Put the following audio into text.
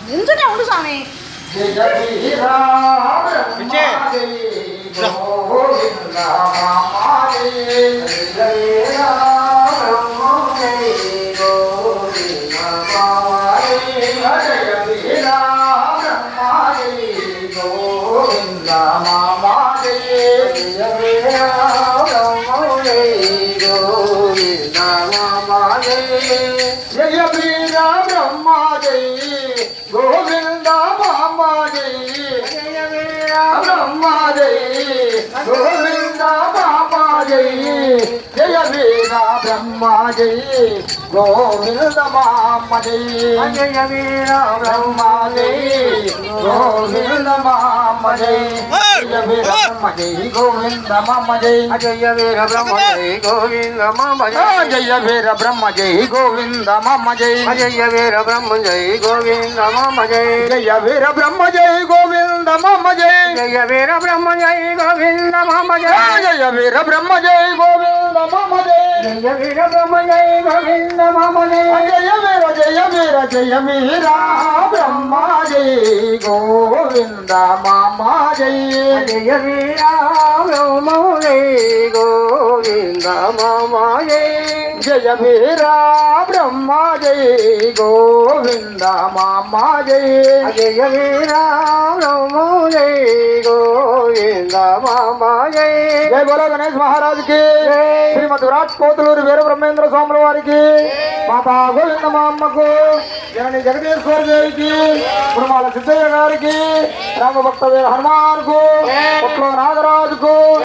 నిల్చునే ఉండు స్వామి. జయ వీర బ్రహ్మ జై గోవింద మామ జై జయ వీర బ్రహ్మ జై గోవింద మామ జై జయ వీర బ్రహ్మ జై గోవింద మామ జై జయ వీర బ్రహ్మ జై గోవింద మామ జై జయ వీర బ్రహ్మ జై గోవింద మామ జై జయ వీర బ్రహ్మ జై గోవింద మామ జై జయ వీర బ్రహ్మ జై గోవింద మామ జై జయ వీర బ్రహ్మ జై గోవింద మామ జై జయ వీర బ్రహ్మ జై గోవింద మామ జై జయ వీర బ్రహ్మ జై గోవింద మామ జై జయ వీర బ్రహ్మ జై గోవింద మామ జై జయ వీర బ్రహ్మ జై గోవింద మామ జై జయ వీర జయ వీర బ్రహ్మ జై గోవింద మామ జై జయ వీర బ్రహ్మ జై గోవింద మామ జై జయ వీర బ్రహ్మ జై గోవింద మామ జై జయ వీర బ్రహ్మ జై గోవింద మామ జై జై బోలో గణేష్ మహారాజ్ కి శ్రీమతి విరాట్ కోతులూరు వీర బ్రహ్మేంద్ర స్వాముల వారికి మాతా గోవింద మా అమ్మకు జనని జగదీశ్వర దేవికి కురుమాల సిద్ధయ్య గారికి రామభక్త వీర హనుమాన్ కు నాగరాజుకు